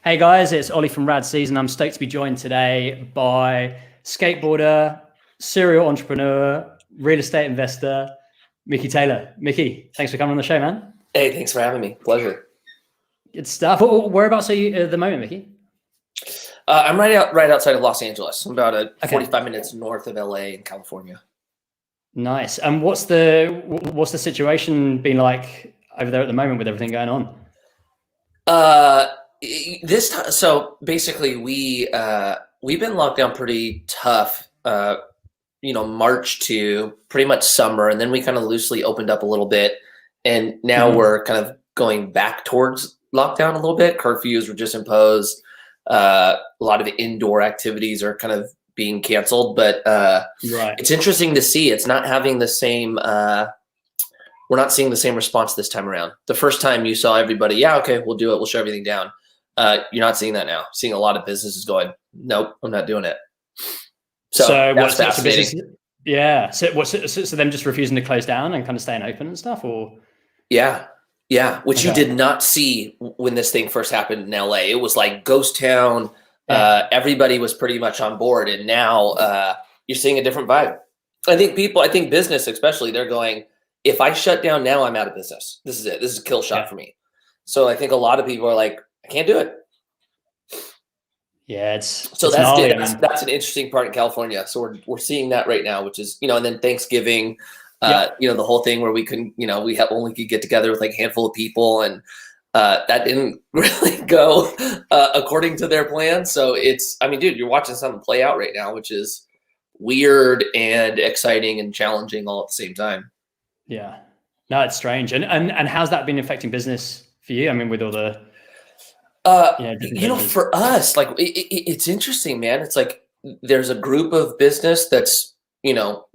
Hey guys, it's Ollie from Rad Season. I'm stoked to be joined today by skateboarder, serial entrepreneur, real estate investor, Mikey Taylor. Mickey, thanks for coming on the show, man. Hey, thanks for having me. Pleasure. Good stuff. Whereabouts are you at the moment, Mickey? I'm right outside of Los Angeles. I'm about Okay, 45 minutes north of LA in California. nice. And what's the situation been like over there at the moment with everything going on? Uh, this time, so basically we've been locked down pretty tough. March to pretty much summer, and then we kind of loosely opened up a little bit, and now Hmm. we're kind of going back towards lockdown a little bit. Curfews were just imposed. A lot of indoor activities are kind of being canceled, but Right. it's interesting to see. It's not having the same. We're not seeing the same response this time around. The first time you saw everybody, yeah, okay, we'll do it. We'll shut everything down. You're not seeing that now. Seeing a lot of businesses going, nope, I'm not doing it. So So that's what's it? So fascinating. business? Yeah. So them just refusing to close down and kind of staying open and stuff, or Yeah. Yeah. Which you okay. did not see when this thing first happened in LA. It was like ghost town. Yeah. Everybody was pretty much on board. And now you're seeing a different vibe. I think business especially, they're going, if I shut down now, I'm out of business. This is it. This is a kill shot Yeah. for me. So I think a lot of people are like, I can't do it. Yeah, So it's gnarly. I mean, that's an interesting part in California. So we're seeing that right now, which is, and then Thanksgiving, yep. the whole thing where we couldn't, only could get together with like a handful of people, and that didn't really go according to their plan. So I mean, dude, you're watching something play out right now, which is weird and exciting and challenging all at the same time. Yeah. No, it's strange. And how's that been affecting business for you? I mean, with all the different changes. For us, like it's interesting, man. It's like there's a group of business that's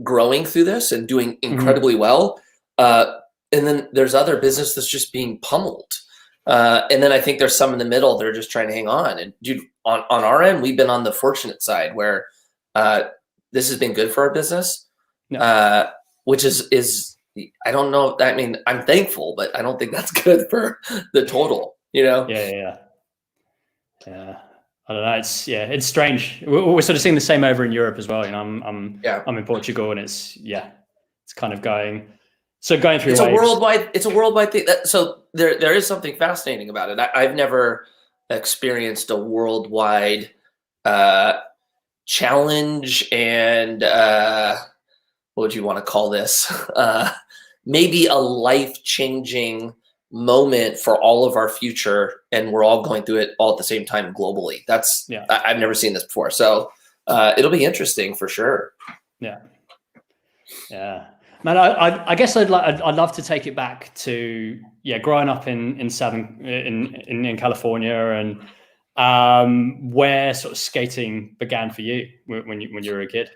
growing through this and doing Hmm. incredibly well, and then there's other business that's just being pummeled. And then I think there's some in the middle that are just trying to hang on. And dude, on our end, we've been on the fortunate side where uh, this has been good for our business, No. uh, which is I don't know. I mean, I'm thankful, but I don't think that's good for the total. Yeah, yeah, yeah. Yeah. I don't know. It's strange. We're sort of seeing the same over in Europe as well. Yeah. I'm in Portugal, and it's kind of going through waves. It's a worldwide thing. So there is something fascinating about it. I've never experienced a worldwide uh, challenge and what would you want to call this? Maybe a life changing moment for all of our future, and we're all going through it all at the same time globally. Yeah, I've never seen this before, so it'll be interesting for sure. yeah, yeah. Man, I guess I'd love to take it back to growing up in southern in California, and where sort of skating began for you when you were a kid.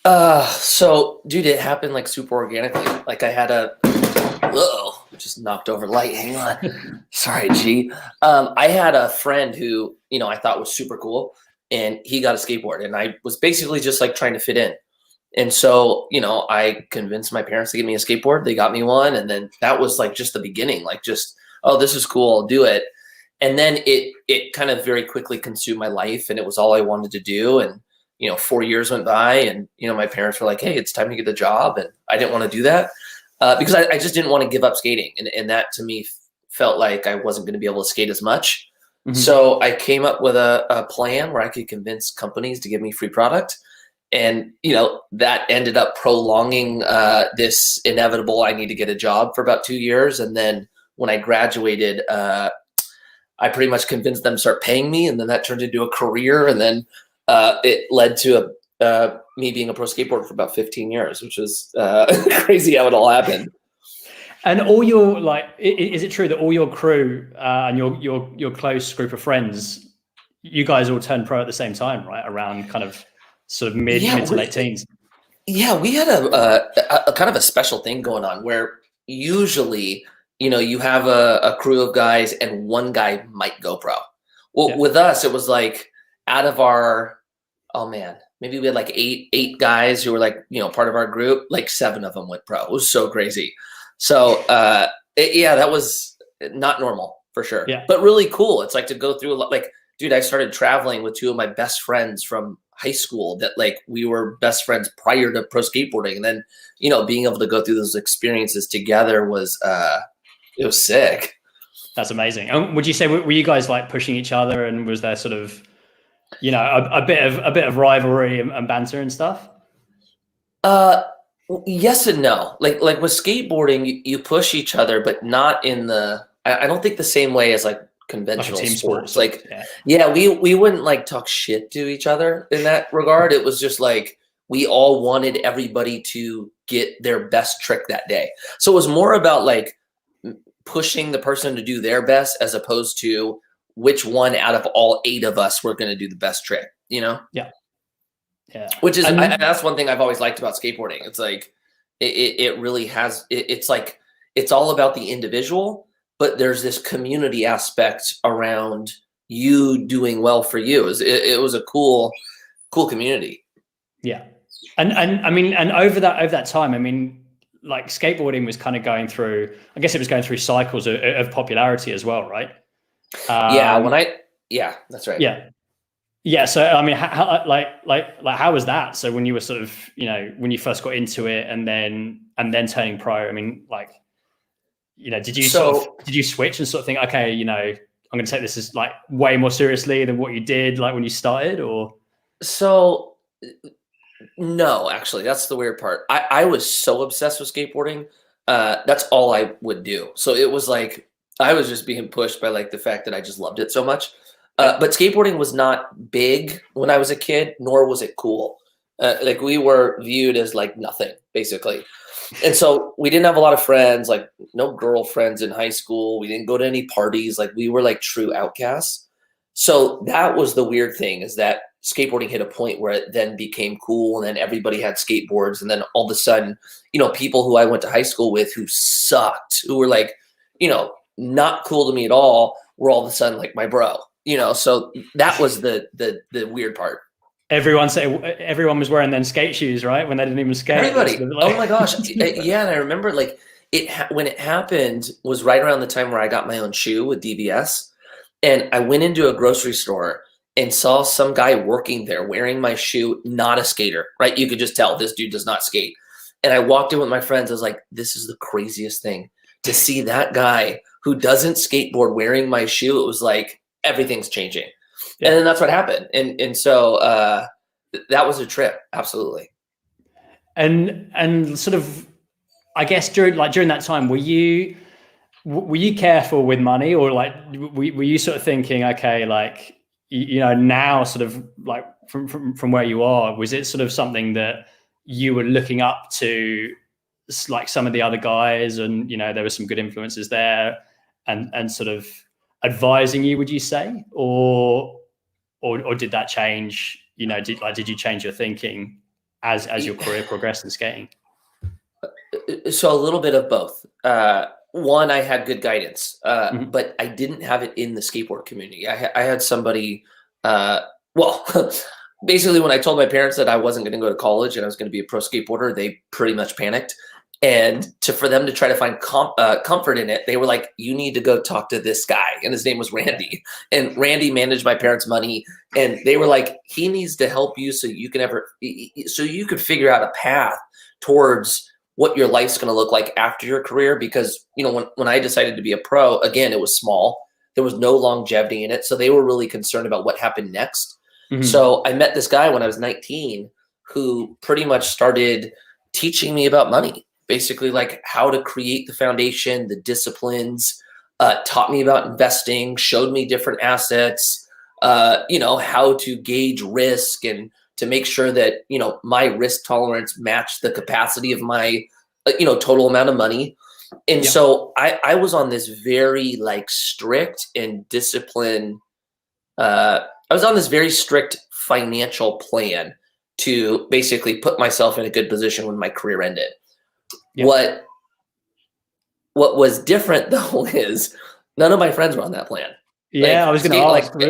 So dude, it happened like super organically. Like I had just knocked over light. Hang on. Sorry, G. I had a friend who, I thought was super cool, and he got a skateboard, and I was basically just like trying to fit in. And so, I convinced my parents to get me a skateboard. They got me one, and then that was like just the beginning, like just, oh, this is cool, I'll do it. And then it kind of very quickly consumed my life, and it was all I wanted to do. And 4 years went by, and my parents were like, "Hey, it's time to get a job," and I didn't want to do that because I just didn't want to give up skating, and that to me felt like I wasn't going to be able to skate as much. Hmm. So I came up with a plan where I could convince companies to give me free product, and that ended up prolonging this inevitable. I need to get a job for about 2 years, and then when I graduated, I pretty much convinced them to start paying me, and then that turned into a career, and then it led to me being a pro skateboarder for about 15 years, which was crazy how it all happened. And all your is it true that all your crew and your close group of friends, you guys all turned pro at the same time, right? Around kind of sort of Yeah, mid to late teens. we had a kind of a special thing going on where usually, you have a crew of guys and one guy might go pro. Well, Yeah. with us, it was like out of our, oh man, maybe we had like eight guys who were like, part of our group, like 7 of them went pro. It was so crazy. So, yeah, that was not normal for sure. Yeah. But really cool. It's like to go through like, dude, I started traveling with two of my best friends from high school that like we were best friends prior to pro skateboarding. And then, you know, being able to go through those experiences together was, it was sick. That's amazing. And would you say, were you guys like pushing each other, and was there sort of, you know, a bit of rivalry and banter and stuff? Yes and no. Like with skateboarding, you push each other, but not in I don't think the same way as like conventional like sports. Like, yeah, we wouldn't like talk shit to each other in that regard. It was just like, we all wanted everybody to get their best trick that day. So it was more about like pushing the person to do their best, as opposed to which one out of all 8 of us were going to do the best trick, you know? Yeah. Yeah. Which is, that's one thing I've always liked about skateboarding. It's like, it really has, it's like, it's all about the individual, but there's this community aspect around you doing well for you. It was a cool community. Yeah. And I mean, and over that time, I mean, like skateboarding was kind of going through, I guess it was going through cycles of popularity as well, right? Yeah, that's right. Yeah. Yeah. So, I mean, how was that? So when you were sort of, you know, when you first got into it and then turning pro, I mean, like, you know, did you switch and sort of think, okay, you know, I'm going to take this as like way more seriously than what you did like when you started, or? So no, actually, that's the weird part. I was so obsessed with skateboarding. That's all I would do. So it was like, I was just being pushed by like the fact that I just loved it so much. But skateboarding was not big when I was a kid, nor was it cool. Like we were viewed as like nothing, basically. And so we didn't have a lot of friends, like no girlfriends in high school. We didn't go to any parties. Like we were like true outcasts. So that was the weird thing, is that skateboarding hit a point where it then became cool, and then everybody had skateboards. And then all of a sudden, you know, people who I went to high school with who sucked, who were like, you know, not cool to me at all, were all of a sudden like my bro, you know? So that was the weird part. Everyone was wearing then skate shoes, right? When they didn't even skate. Everybody. Oh my gosh. Yeah. And I remember like when it happened was right around the time where I got my own shoe with DBS. And I went into a grocery store and saw some guy working there wearing my shoe, not a skater, right? You could just tell this dude does not skate. And I walked in with my friends. I was like, this is the craziest thing to see that guy who doesn't skateboard wearing my shoe. It was like, everything's changing. Yeah. And then that's what happened. And so that was a trip. Absolutely. And sort of, I guess during that time, were you careful with money, or like, were you sort of thinking, okay, like, you know, now sort of like from where you are, was it sort of something that you were looking up to like some of the other guys, and, you know, there were some good influences there and sort of advising you, would you say, or did that change? You know, did you change your thinking as your career progressed in skating? So a little bit of both. One, I had good guidance, but I didn't have it in the skateboard community. I had somebody, basically when I told my parents that I wasn't going to go to college and I was going to be a pro skateboarder, they pretty much panicked. And for them to try to find comfort in it, they were like, you need to go talk to this guy. And his name was Randy. And Randy managed my parents' money. And they were like, he needs to help you so you could figure out a path towards what your life's going to look like after your career. Because, you know, when I decided to be a pro, again, it was small. There was no longevity in it. So they were really concerned about what happened next. Mm-hmm. So I met this guy when I was 19 who pretty much started teaching me about money. Basically, like how to create the foundation, the disciplines, taught me about investing, showed me different assets, you know, how to gauge risk and to make sure that, you know, my risk tolerance matched the capacity of my, you know, total amount of money. And so I was on this very like strict and disciplined, I was on this very strict financial plan to basically put myself in a good position when my career ended. Yep. What was different though is none of my friends were on that plan. Yeah, like, I was going to ask, were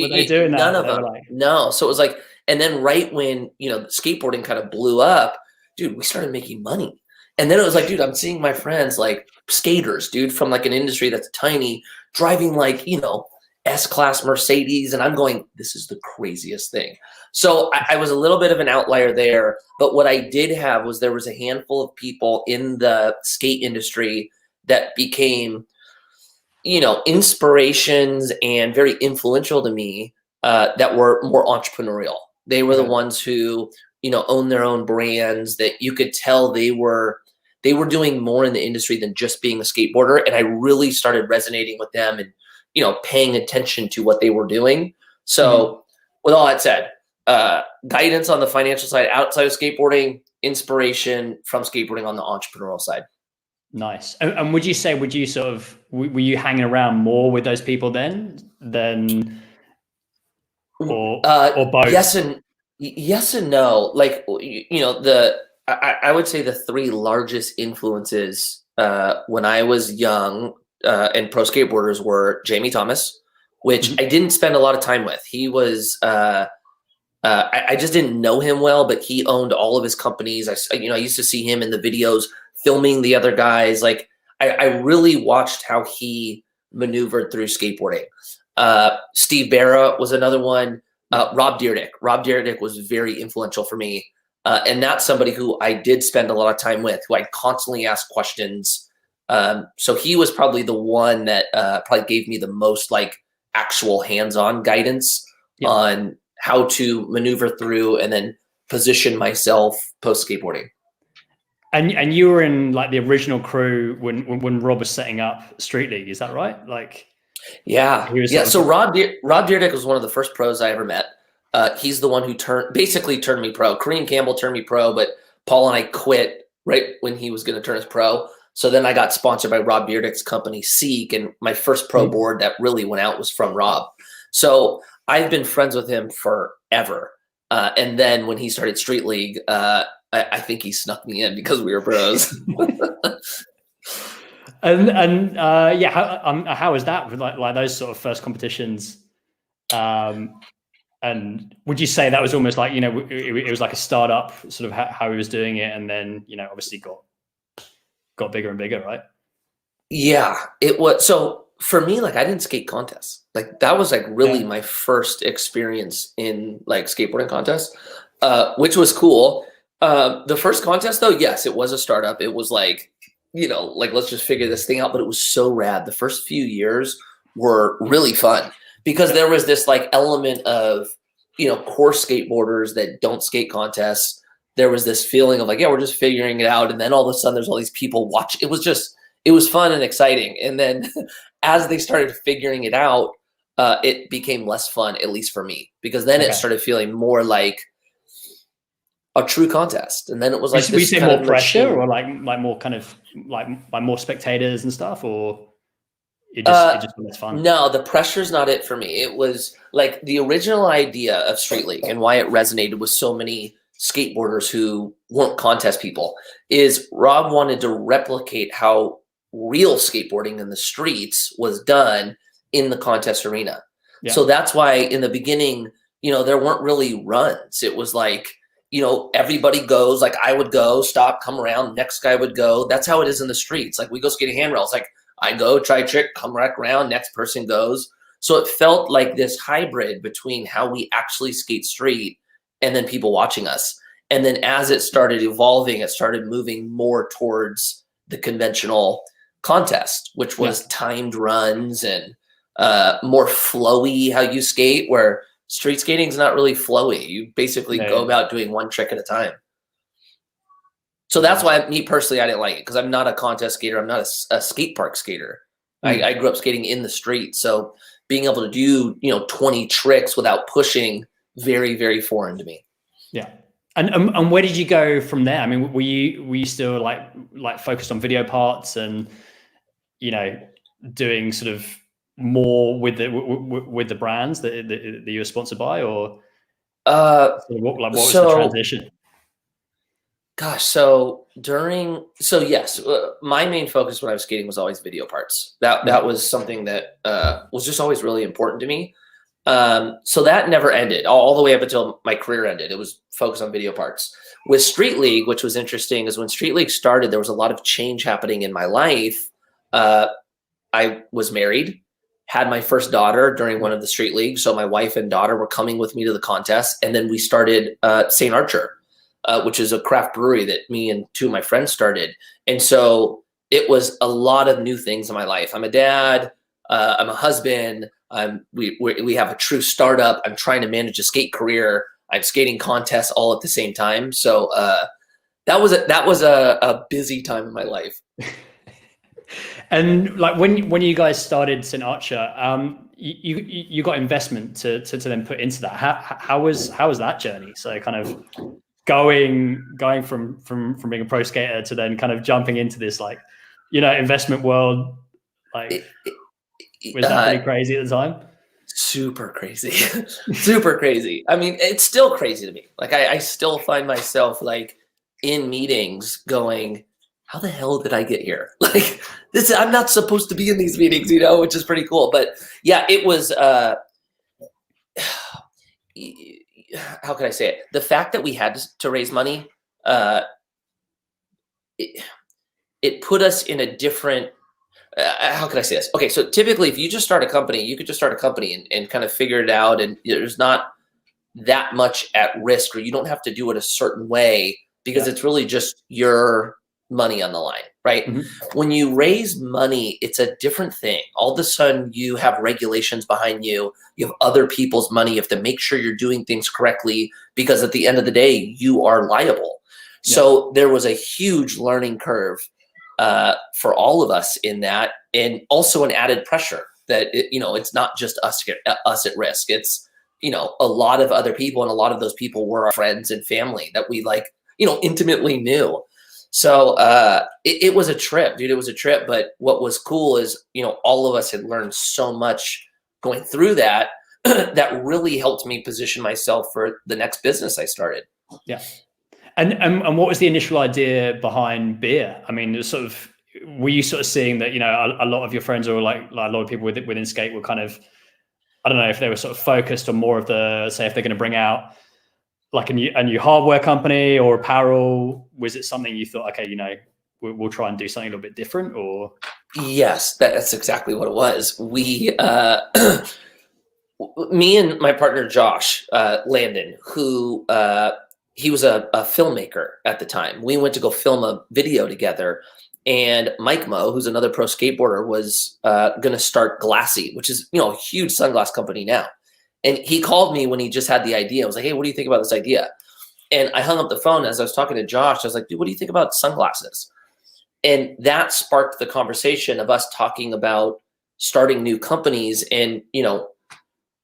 they doing that? None of them. Like... No. So it was like, and then right when, you know, skateboarding kind of blew up, dude, we started making money. And then it was like, dude, I'm seeing my friends like skaters, dude, from like an industry that's tiny, driving like, S-Class Mercedes. And I'm going, this is the craziest thing. So I was a little bit of an outlier there. But what I did have was there was a handful of people in the skate industry that became, inspirations and very influential to me that were more entrepreneurial. They were the ones who, own their own brands that you could tell they were doing more in the industry than just being a skateboarder. And I really started resonating with them and, paying attention to what they were doing. So with all that said, guidance on the financial side outside of skateboarding, inspiration from skateboarding on the entrepreneurial side. Nice. And would you were you hanging around more with those people then than, or both? Yes and no. Like, I would say the three largest influences when I was young and pro skateboarders were Jamie Thomas, which I didn't spend a lot of time with. He was, I just didn't know him well, but he owned all of his companies. I used to see him in the videos filming the other guys. Like, I really watched how he maneuvered through skateboarding. Steve Barra was another one. Rob Dyrdek. Rob Dyrdek was very influential for me. And that's somebody who I did spend a lot of time with, who I constantly asked questions. So he was probably the one that probably gave me the most like actual hands-on guidance on how to maneuver through and then position myself post skateboarding. And you were in like the original crew when Rob was setting up Street League, is that right? Like, yeah. So Rob Dyrdek was one of the first pros I ever met. He's the one who basically turned me pro. Kareem Campbell turned me pro, but Paul and I quit right when he was going to turn us pro. So then I got sponsored by Rob Dyrdek's company, Seek, and my first pro board that really went out was from Rob. So I've been friends with him forever. And then when he started Street League, I think he snuck me in because we were pros. How was that with like those sort of first competitions? And would you say that was almost like, it was like a startup, sort of how he was doing it, and then, obviously got bigger and bigger, right? Yeah, it was. So for me, like, I didn't skate contests. Like, that was like really my first experience in like skateboarding contests, which was cool. The first contest though, yes, it was a startup. It was like, like, let's just figure this thing out. But it was so rad. The first few years were really fun because there was this like element of, core skateboarders that don't skate contests. There was this feeling of like, yeah, we're just figuring it out. And then all of a sudden there's all these people watching. It was fun and exciting. And then as they started figuring it out, it became less fun, at least for me, because then it started feeling more like a true contest. And then it was like, we say more pressure or like more kind of like more spectators and stuff, or it just was fun? No, the pressure's not it for me. It was like the original idea of Street League and why it resonated with so many skateboarders who weren't contest people is Rob wanted to replicate how real skateboarding in the streets was done in the contest arena. Yeah. So that's why in the beginning, there weren't really runs. It was like, everybody goes, like I would go, stop, come around, next guy would go. That's how it is in the streets. Like we go skating handrails, like I go, try trick, come back around, next person goes. So it felt like this hybrid between how we actually skate street and then people watching us. And then as it started evolving, it started moving more towards the conventional contest, which was timed runs and more flowy how you skate, where street skating is not really flowy. You basically go about doing one trick at a time. So that's why me personally, I didn't like it, because I'm not a contest skater. I'm not a skate park skater. I grew up skating in the street. So being able to do, 20 tricks without pushing, very, very foreign to me. Yeah. And where did you go from there? I mean, were you still like focused on video parts and, doing sort of more with the brands that you were sponsored by, or what was the transition? Gosh, yes, my main focus when I was skating was always video parts. That was something that was just always really important to me. So that never ended all the way up until my career ended. It was focused on video parts. With Street League, which was interesting, is when Street League started, there was a lot of change happening in my life. I was married. had my first daughter during one of the street leagues. So my wife and daughter were coming with me to the contest. And then we started Saint Archer, which is a craft brewery that me and two of my friends started. And so it was a lot of new things in my life. I'm a dad, I'm a husband, we have a true startup. I'm trying to manage a skate career. I'm skating contests all at the same time. So that was a busy time in my life. And like when you guys started Saint Archer, you got investment to then put into that. How was that journey? So kind of going from being a pro skater to then kind of jumping into this investment world, was that pretty crazy at the time? Super crazy. Super crazy. I mean, it's still crazy to me. Like I still find myself like in meetings going, how the hell did I get here? Like I'm not supposed to be in these meetings, which is pretty cool. But yeah, it was, how can I say it? The fact that we had to raise money, it put us in a different, how can I say this? Okay, so typically if you just start a company, you could just start a company and kind of figure it out, and there's not that much at risk, or you don't have to do it a certain way because it's really just your money on the line, right? Mm-hmm. When you raise money, it's a different thing. All of a sudden you have regulations behind you. You have other people's money. You have to make sure you're doing things correctly because at the end of the day, you are liable. Yeah. So there was a huge learning curve for all of us in that, and also an added pressure that, it's not just us at risk. It's, a lot of other people, and a lot of those people were our friends and family that we intimately knew. So it was a trip, dude. It was a trip. But what was cool is, all of us had learned so much going through that, that really helped me position myself for the next business I started. Yeah. And what was the initial idea behind beer? I mean, were you sort of seeing that, a lot of your friends, or like a lot of people within skate were kind of, I don't know if they were sort of focused on more of the, say, if they're going to bring out like a new hardware company or apparel, was it something you thought, okay, we'll try and do something a little bit different? Or yes, that's exactly what it was. We, me and my partner Josh Landon, who he was a filmmaker at the time. We went to go film a video together, and Mike Mo, who's another pro skateboarder, was going to start Glassy, which is a huge sunglass company now. And he called me when he just had the idea. I was like, hey, what do you think about this idea? And I hung up the phone. As I was talking to Josh, I was like, dude, what do you think about sunglasses? And that sparked the conversation of us talking about starting new companies. And,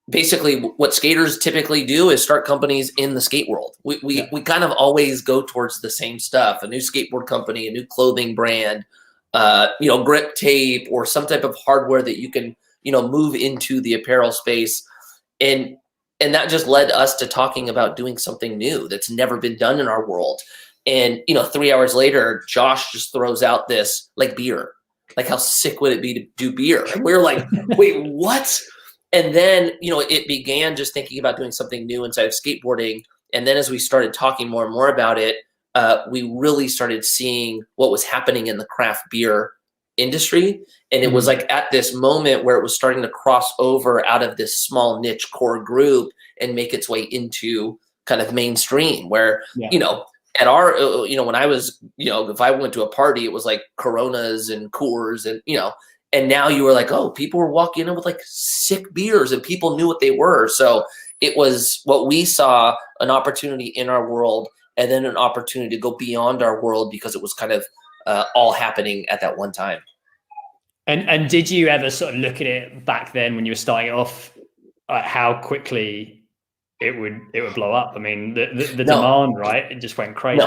basically what skaters typically do is start companies in the skate world. We kind of always go towards the same stuff: a new skateboard company, a new clothing brand, grip tape, or some type of hardware that you can, move into the apparel space. And that just led us to talking about doing something new that's never been done in our world. And, 3 hours later, Josh just throws out this beer. Like, how sick would it be to do beer? And we were like, wait, what? And then, it began just thinking about doing something new inside of skateboarding. And then as we started talking more and more about it, we really started seeing what was happening in the craft beer industry. And it was like at this moment where it was starting to cross over out of this small niche core group and make its way into kind of mainstream, where, at our, when I was, if I went to a party, it was like Coronas and Coors and, and now you were like, oh, people were walking in with like sick beers and people knew what they were. So it was what we saw, an opportunity in our world, and then an opportunity to go beyond our world, because it was kind of all happening at that one time. And did you ever sort of look at it back then when you were starting off, how quickly it would blow up? I mean, the demand, right? It just went crazy.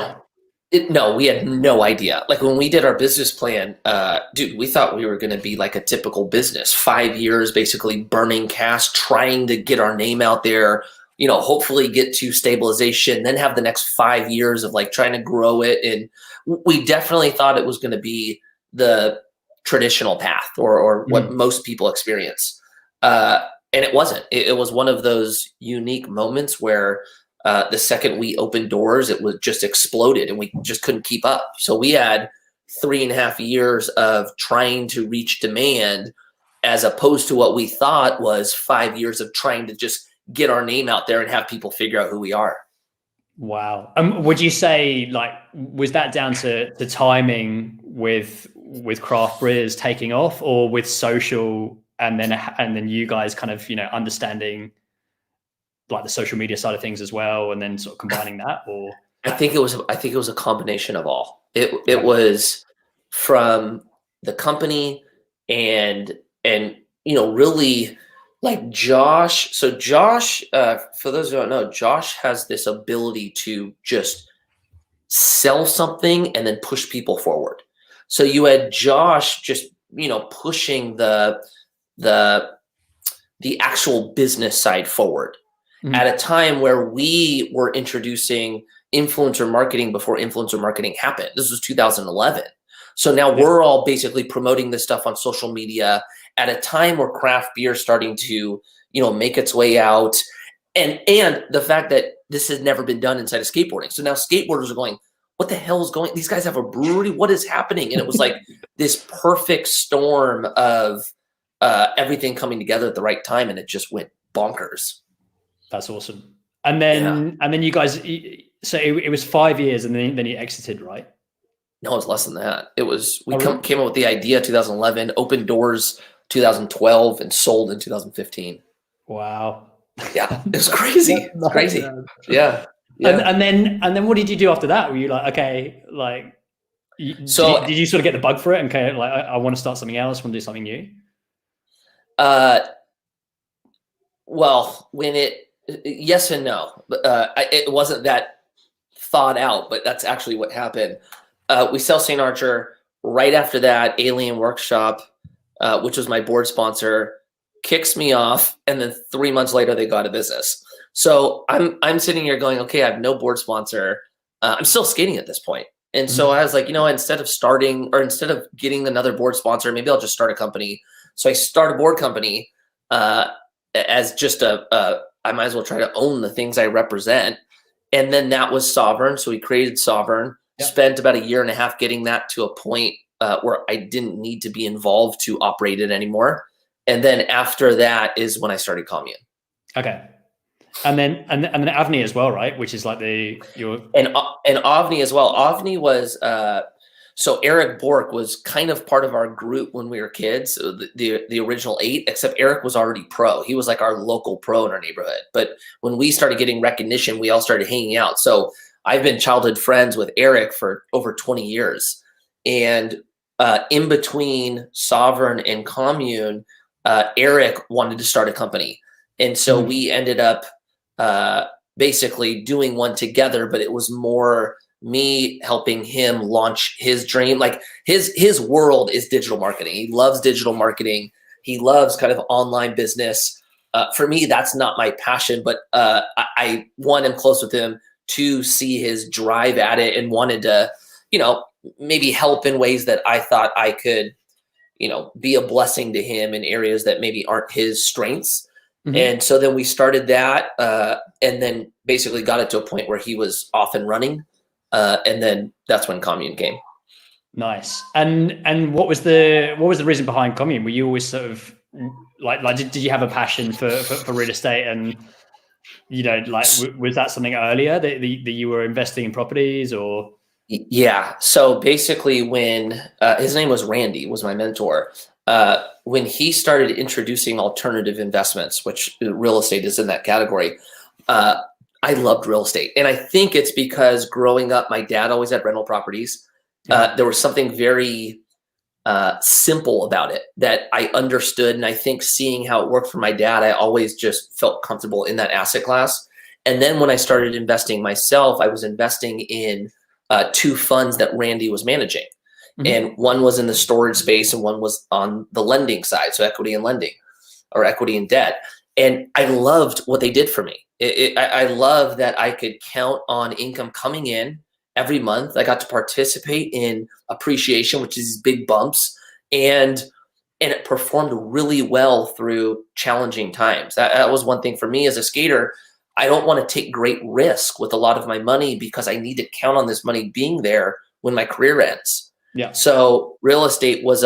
No, we had no idea. Like when we did our business plan, dude, we thought we were going to be like a typical business, 5 years, basically burning cash, trying to get our name out there, hopefully get to stabilization, then have the next 5 years of like trying to grow it. And we definitely thought it was going to be the traditional path or what most people experience. And it wasn't. It was one of those unique moments where the second we opened doors, it was just exploded and we just couldn't keep up. So we had 3.5 years of trying to reach demand. as opposed to what we thought was 5 years of trying to just get our name out there and have people figure out who we are. Wow. Would you say, like, was that down to the timing with craft beers taking off, or with social, and then you guys kind of, you know, understanding like the social media side of things as well, and then sort of combining that? Or I think it was a combination of all. It was from the company and you know, really, like Josh. So Josh, for those who don't know, Josh has this ability to just sell something and then push people forward. So you had Josh just, you know, pushing the actual business side forward at a time where we were introducing influencer marketing before influencer marketing happened. This was 2011. So now we're all basically promoting this stuff on social media at a time where craft beer is starting to, you know, make its way out. And the fact that this has never been done inside of skateboarding. So now skateboarders are going, what the hell is going? These guys have a brewery. What is happening? And it was like this perfect storm of everything coming together at the right time, and it just went bonkers. That's awesome. And then you guys, so it was 5 years, and then you exited, right? No, it was less than that. It was, came up with the idea 2011, opened doors 2012, and sold in 2015. Wow. Yeah, it was crazy. It's crazy. Yeah. And then what did you do after that? Were you like, okay, like, did you sort of get the bug for it? And okay, like, I want to start something else, want to do something new? Well, yes and no. It wasn't that thought out, but that's actually what happened. We sell Saint Archer. Right after that, Alien Workshop, which was my board sponsor, kicks me off, and then 3 months later they got a business. So I'm sitting here going, okay, I have no board sponsor. I'm still skating at this point. And so I was like, you know, instead of getting another board sponsor, maybe I'll just start a company. So I start a board company as just I might as well try to own the things I represent. And then that was Sovrn. So we created Sovrn, spent about 1.5 years getting that to a point where I didn't need to be involved to operate it anymore. And then after that is when I started Commune. Okay. And then Avni as well, right? Which is like and Avni as well. Avni was so Eric Bork was kind of part of our group when we were kids, the original 8, except Eric was already pro. He was like our local pro in our neighborhood. But when we started getting recognition, we all started hanging out. So I've been childhood friends with Eric for over 20 years. And in between Sovrn and Commune, Eric wanted to start a company. And so we ended up basically doing one together, but it was more me helping him launch his dream. Like his world is digital marketing. He loves digital marketing. He loves kind of online business. For me, that's not my passion, but I am close with him to see his drive at it, and wanted to, you know, maybe help in ways that I thought I could, you know, be a blessing to him in areas that maybe aren't his strengths. And so then we started that, and then basically got it to a point where he was off and running. And then that's when Commune came. Nice. And what was the reason behind Commune? Were you always sort of like did you have a passion for real estate? And, you know, like, was that something earlier that you were investing in properties, or? Yeah. So basically when his name was Randy, was my mentor. When he started introducing alternative investments, which real estate is in that category, I loved real estate. And I think it's because growing up, my dad always had rental properties. There was something very simple about it that I understood. And I think seeing how it worked for my dad, I always just felt comfortable in that asset class. And then when I started investing myself, I was investing in 2 funds that Randy was managing. And one was in the storage space and one was on the lending side. So equity and lending, or equity and debt. And I loved what they did for me. I love that I could count on income coming in every month. I got to participate in appreciation, which is these big bumps. And it performed really well through challenging times. That was one thing for me as a skater. I don't want to take great risk with a lot of my money because I need to count on this money being there when my career ends. Yeah. So real estate was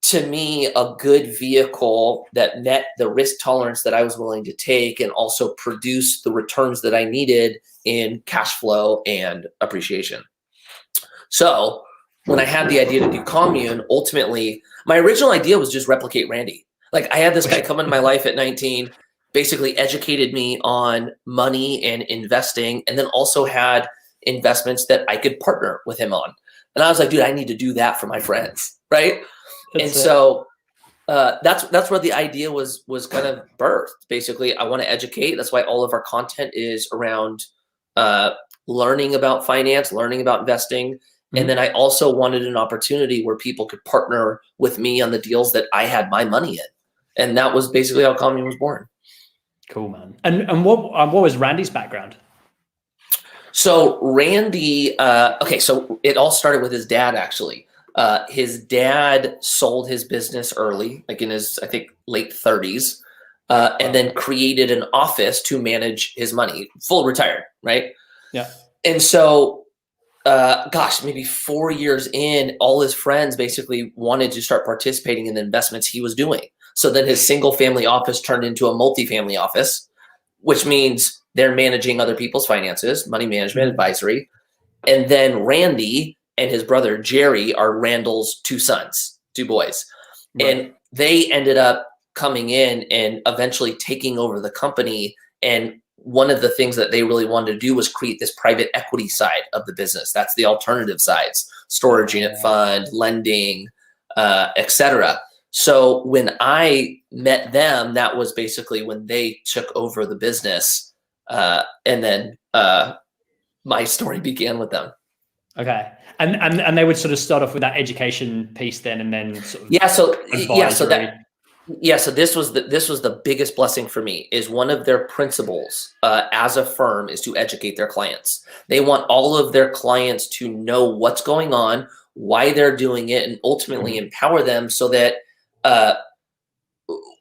to me, a good vehicle that met the risk tolerance that I was willing to take and also produce the returns that I needed in cash flow and appreciation. So when I had the idea to do Commune, ultimately, my original idea was just replicate Randy. Like I had this guy come into my life at 19, basically educated me on money and investing, and then also had investments that I could partner with him on. And I was like, dude, I need to do that for my friends, right? So that's where the idea was kind of birthed. Basically, I want to educate. That's why all of our content is around learning about finance, learning about investing. And then I also wanted an opportunity where people could partner with me on the deals that I had my money in. And that was basically how Commune was born. Cool, man. And what was Randy's background? So Randy, okay, so it all started with his dad, actually. His dad sold his business early, like in his, I think, late 30s, and then created an office to manage his money, full retired, right? Yeah. And so, gosh, maybe 4 years in, all his friends basically wanted to start participating in the investments he was doing. So then his single family office turned into a multifamily office, which means they're managing other people's finances, money management, advisory. And then Randy and his brother Jerry are Randall's two boys. Right. And they ended up coming in and eventually taking over the company. And one of the things that they really wanted to do was create this private equity side of the business. That's the alternative sides, storage unit fund, lending, etc. So when I met them, that was basically when they took over the business. And then my story began with them. Okay. And they would sort of start off with that education piece then, and then sort of so this was the biggest blessing for me. Is one of their principles as a firm is to educate their clients. They want all of their clients to know what's going on, why they're doing it, and ultimately empower them so that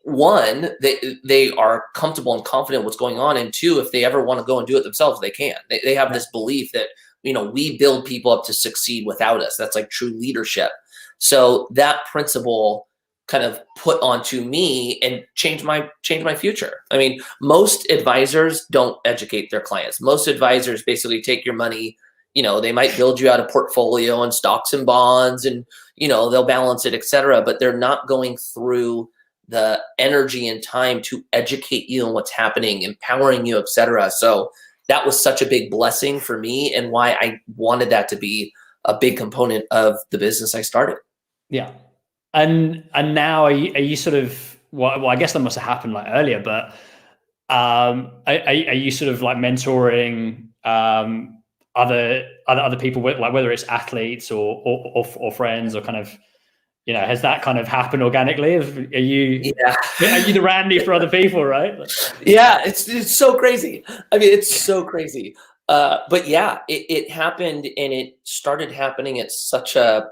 one, they are comfortable and confident what's going on, and two, if they ever want to go and do it themselves, they can. They have this belief that, you know, we build people up to succeed without us. That's like true leadership. So that principle kind of put onto me and changed my future. I mean, most advisors don't educate their clients. Most advisors basically take your money, you know, they might build you out a portfolio and stocks and bonds, and, you know, they'll balance it, etc. But they're not going through the energy and time to educate you on what's happening, empowering you, etc. So that was such a big blessing for me, and why I wanted that to be a big component of the business I started. Yeah. And now are you sort of, well, I guess that must have happened like earlier, but are you sort of like mentoring other people, with, like, whether it's athletes or friends, or kind of, you know, has that kind of happened organically? Are you the Randy for other people, right? Yeah, it's so crazy. I mean, it's so crazy. But yeah, it happened, and it started happening at such a,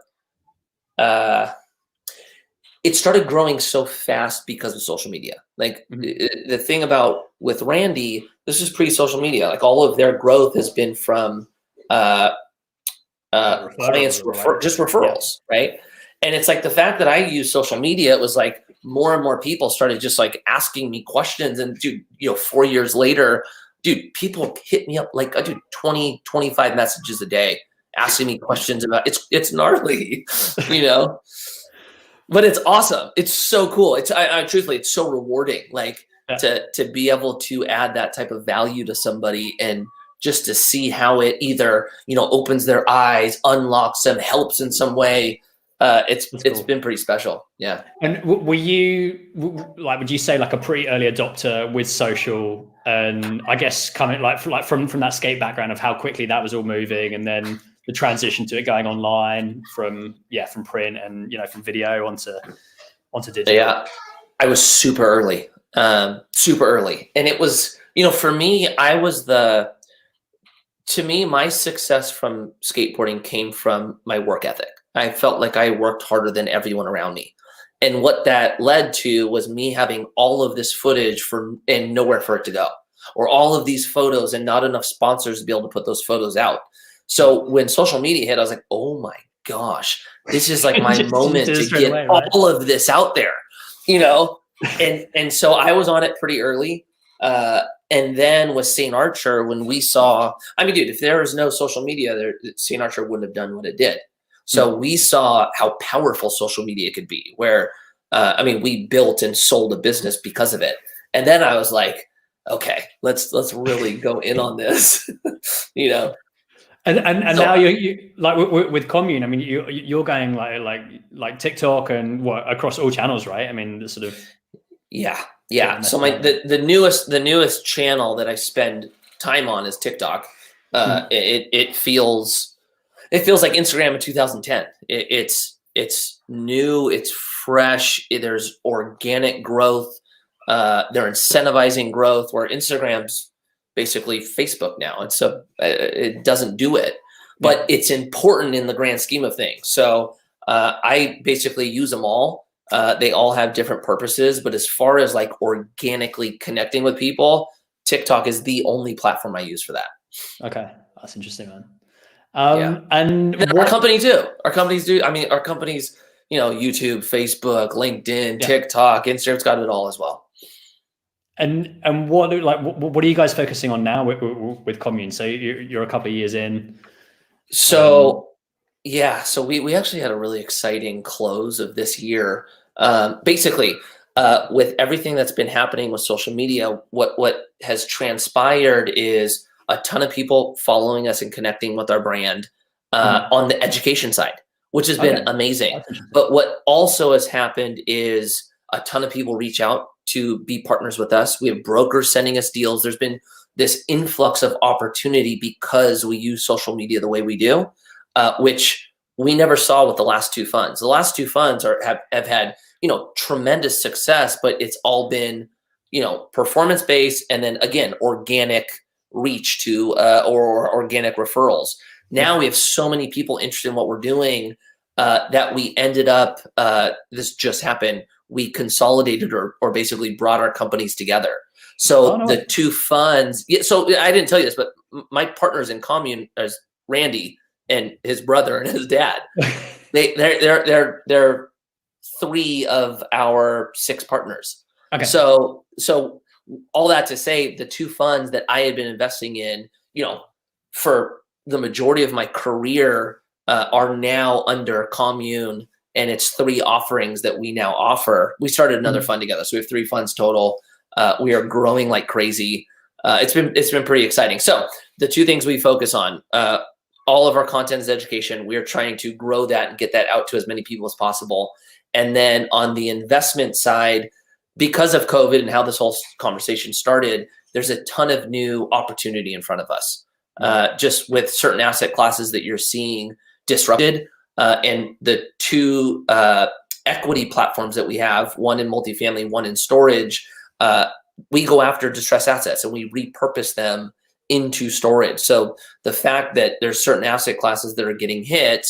it started growing so fast because of social media. Like the thing about with Randy, this is pre-social media. Like all of their growth has been from clients, just referrals, right? And it's like the fact that I use social media, it was like more and more people started just like asking me questions. And dude, you know, 4 years later, dude, people hit me up like, I do 20, 25 messages a day asking me questions about it's gnarly, you know, but it's awesome. It's so cool. I truthfully, it's so rewarding, like to be able to add that type of value to somebody, and just to see how it either, you know, opens their eyes, unlocks them, helps in some way. It's been pretty special. Yeah. And were you like, would you say like a pretty early adopter with social, and I guess coming like from that skate background of how quickly that was all moving, and then the transition to it going online from print and, you know, from video onto digital? Yeah, I was super early. And it was, you know, for me, to me, my success from skateboarding came from my work ethic. I felt like I worked harder than everyone around me. And what that led to was me having all of this footage and nowhere for it to go, or all of these photos and not enough sponsors to be able to put those photos out. So when social media hit, I was like, oh my gosh, this is like my moment to straight get away, right? all of this out there, you know? And so I was on it pretty early. And then with Saint Archer, when we saw, I mean, dude, if there was no social media, Saint Archer wouldn't have done what it did. So we saw how powerful social media could be, where, I mean, we built and sold a business because of it. And then I was like, okay, let's really go in on this, you know? And so, now you like with Commune, I mean, you're going like TikTok and what, across all channels, right? I mean, the sort of, yeah. So the newest channel that I spend time on is TikTok. It feels like Instagram in 2010. It's new, it's fresh. There's organic growth. They're incentivizing growth, where Instagram's basically Facebook now. And so it doesn't do it, but it's important in the grand scheme of things. So I basically use them all. They all have different purposes, but as far as like organically connecting with people, TikTok is the only platform I use for that. Okay. That's interesting, man. And our company too. Our companies do. I mean, our companies, you know, YouTube, Facebook, LinkedIn, TikTok, Instagram's got it all as well. And what are you guys focusing on now with Commune? So you're a couple of years in. So so we actually had a really exciting close of this year. Basically, with everything that's been happening with social media, what has transpired is a ton of people following us and connecting with our brand on the education side, which has been amazing. But what also has happened is a ton of people reach out to be partners with us. We have brokers sending us deals. There's been this influx of opportunity because we use social media the way we do, which we never saw with the last two funds. The last two funds have had, you know, tremendous success, but it's all been, you know, performance-based, and then again, organic reach to or organic referrals. Now we have so many people interested in what we're doing that we ended up, this just happened, we consolidated or basically brought our companies together. So the two funds, so I didn't tell you this, but my partners in Commune is Randy and his brother and his dad. They're three of our six partners. Okay. So all that to say, the two funds that I had been investing in, you know, for the majority of my career are now under Commune, and it's three offerings that we now offer. We started another fund together, so we have three funds total. We are growing like crazy. It's been pretty exciting. So the two things we focus on, all of our content is education. We are trying to grow that and get that out to as many people as possible. And then on the investment side, because of COVID and how this whole conversation started, there's a ton of new opportunity in front of us, just with certain asset classes that you're seeing disrupted. And the two equity platforms that we have, one in multifamily, one in storage, we go after distressed assets and we repurpose them into storage. So the fact that there's certain asset classes that are getting hit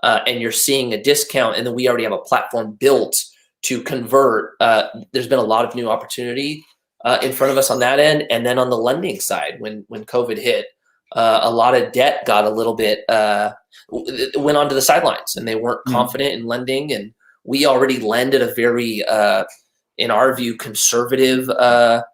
and you're seeing a discount, and then we already have a platform built to convert, there's been a lot of new opportunity in front of us on that end. And then on the lending side, when COVID hit, a lot of debt got a little bit, went onto the sidelines, and they weren't confident in lending. And we already lend at a very, in our view, conservative kind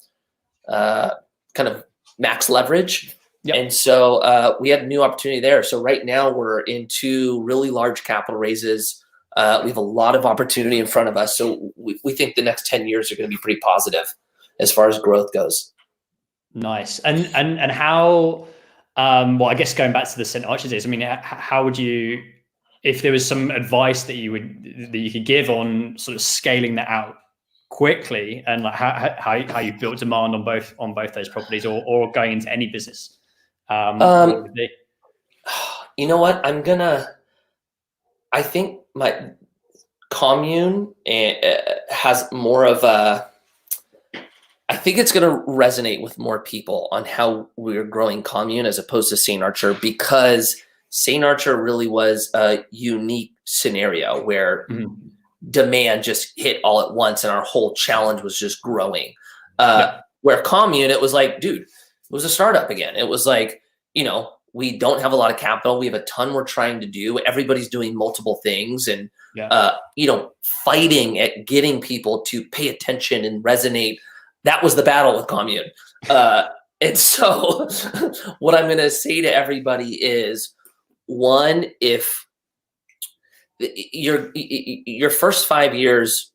of max leverage. Yep. And so we had a new opportunity there. So right now we're in two really large capital raises. We have a lot of opportunity in front of us. So we think the next 10 years are going to be pretty positive as far as growth goes. Nice. And how, well, I guess going back to the Saint Archer days, I mean, how would you, if there was some advice that you could give on sort of scaling that out quickly, and like how you built demand on both those properties, or going into any business, what would it be? You know what? I think my Commune has more of a, I think it's going to resonate with more people on how we're growing Commune as opposed to Saint Archer, because Saint Archer really was a unique scenario where demand just hit all at once and our whole challenge was just growing. Where Commune, it was like, dude, it was a startup again. It was like, you know, we don't have a lot of capital. We have a ton we're trying to do. Everybody's doing multiple things, and fighting at getting people to pay attention and resonate. That was the battle with Commune. And so what I'm going to say to everybody is, one, if your first 5 years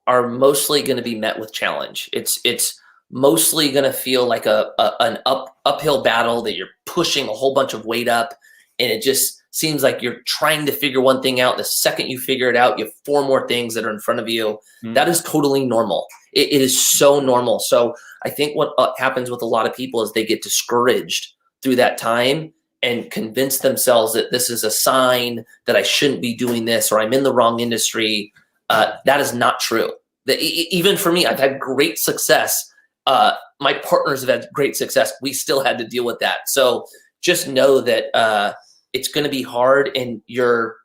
are mostly going to be met with challenge. It's mostly going to feel like an uphill battle that you're pushing a whole bunch of weight up, and it just seems like you're trying to figure one thing out. The second you figure it out, you have 4 more things that are in front of you. That is totally normal. It is so normal. So I think what happens with a lot of people is they get discouraged through that time and convince themselves that this is a sign that I shouldn't be doing this, or I'm in the wrong industry. That is not true. Even for me, I've had great success. My partners have had great success. We still had to deal with that. So just know that it's going to be hard, and your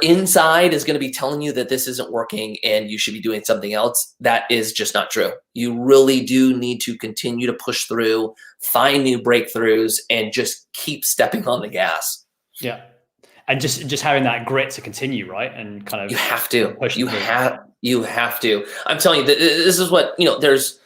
inside is going to be telling you that this isn't working and you should be doing something else. That is just not true. You really do need to continue to push through, find new breakthroughs, and just keep stepping on the gas. Yeah. And just having that grit to continue, right? And kind of you have to. You have to. I'm telling you, this is what, there's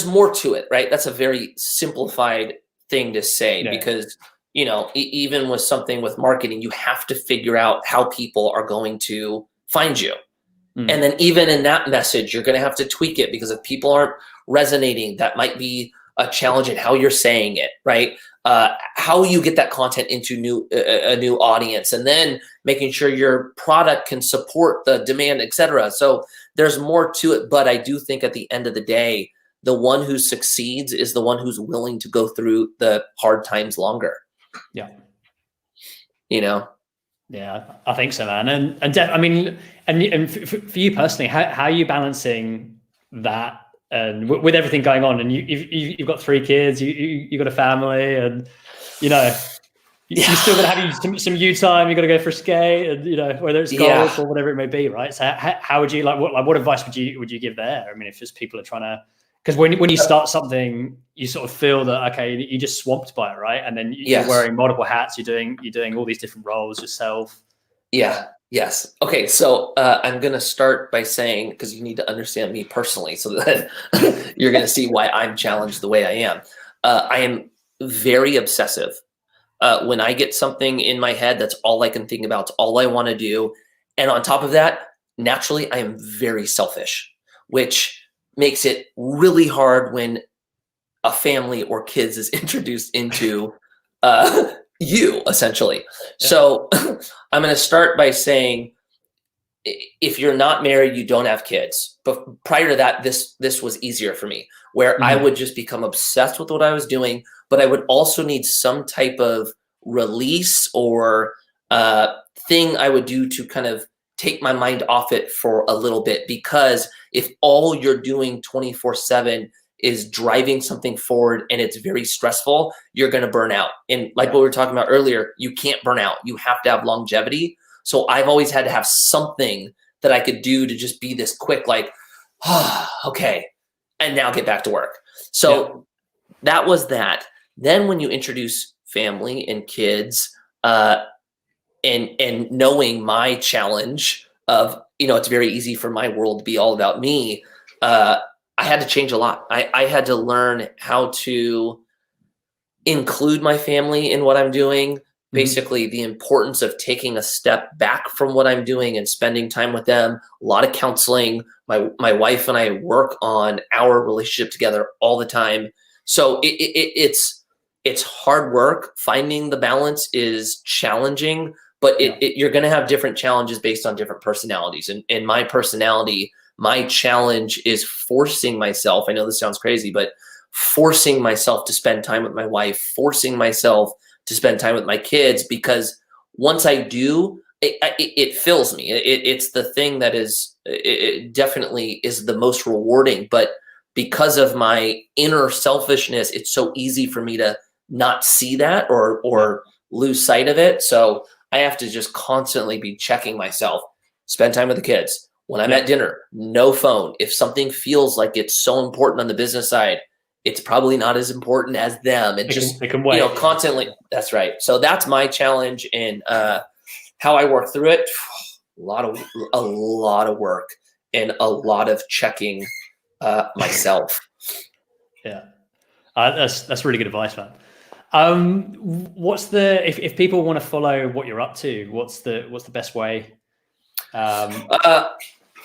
more to it, right? That's a very simplified thing to say, because even with something with marketing, you have to figure out how people are going to find you. And then even in that message, you're going to have to tweak it, because if people aren't resonating, that might be a challenge in how you're saying it, right? How you get that content into a new audience, and then making sure your product can support the demand, etc. So there's more to it, but I do think at the end of the day, the one who succeeds is the one who's willing to go through the hard times longer. Yeah. Yeah, I think so, man. And for you personally, how are you balancing that and with everything going on? And you've got 3 kids, you've got a family, and you're still going to have some you time. You got to go for a skate, and whether it's golf or whatever it may be, right? So how would you what advice would you give there? I mean, if just people are trying to, because when you start something, you sort of feel that, okay, you're just swamped by it, right? And then you're wearing multiple hats. You're doing all these different roles yourself. Yeah. Yes. Okay. So I'm going to start by saying, because you need to understand me personally, so that you're going to see why I'm challenged the way I am. I am very obsessive. When I get something in my head, that's all I can think about. It's all I want to do. And on top of that, naturally, I am very selfish, which makes it really hard when a family or kids is introduced into you, essentially. Yeah. So I'm going to start by saying, if you're not married, you don't have kids. But prior to that, this was easier for me, where I would just become obsessed with what I was doing, but I would also need some type of release or thing I would do to kind of take my mind off it for a little bit. Because if all you're doing 24/7 is driving something forward and it's very stressful, you're going to burn out. And like what we were talking about earlier, you can't burn out. You have to have longevity. So I've always had to have something that I could do to just be this quick, like, okay, and now get back to work. So that was that. Then when you introduce family and kids, and knowing my challenge of, it's very easy for my world to be all about me, I had to change a lot. I had to learn how to include my family in what I'm doing. Basically, the importance of taking a step back from what I'm doing and spending time with them. A lot of counseling. My wife and I work on our relationship together all the time. So it's hard work. Finding the balance is challenging, but you're going to have different challenges based on different personalities. And in my personality, my challenge is forcing myself. I know this sounds crazy, but forcing myself to spend time with my wife, forcing myself to spend time with my kids, because once I do, it fills me. It's the thing that it definitely is the most rewarding. But because of my inner selfishness, it's so easy for me to not see that or lose sight of it. So I have to just constantly be checking myself, spend time with the kids. When I'm at dinner, no phone. If something feels like it's so important on the business side, it's probably not as important as them. It can wait. Constantly. That's right. So that's my challenge in how I work through it. A lot of work and a lot of checking myself. Yeah, that's really good advice, man. What's if people want to follow what you're up to, what's the best way?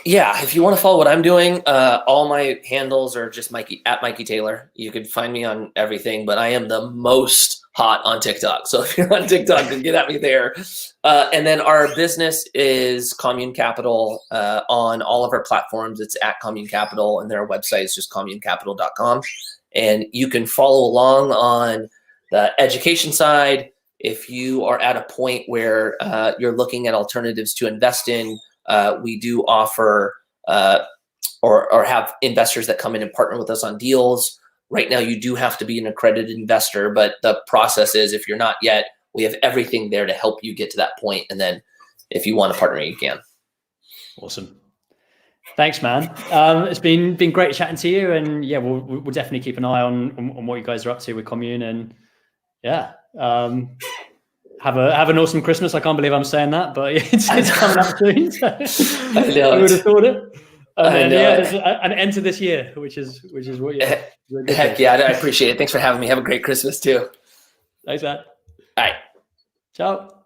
Yeah, if you want to follow what I'm doing, all my handles are just Mikey Taylor. You can find me on everything, but I am the most hot on TikTok. So if you're on TikTok, then get at me there. And then our business is Commune Capital on all of our platforms. It's at Commune Capital, and their website is just communecapital.com. And you can follow along on the education side. If you are at a point where you're looking at alternatives to invest in, we do offer or have investors that come in and partner with us on deals. Right now, you do have to be an accredited investor, but the process is, if you're not yet, we have everything there to help you get to that point. And then if you want to partner, you can. Awesome. Thanks, man. It's been great chatting to you, and yeah, we'll definitely keep an eye on what you guys are up to with Commune, and yeah, have an awesome Christmas. I can't believe I'm saying that, but it's coming up soon. So I would have thought it. And there's an end to this year, which is what you. Heck yeah, I appreciate it. Thanks for having me. Have a great Christmas too. Thanks, man. All right. Ciao.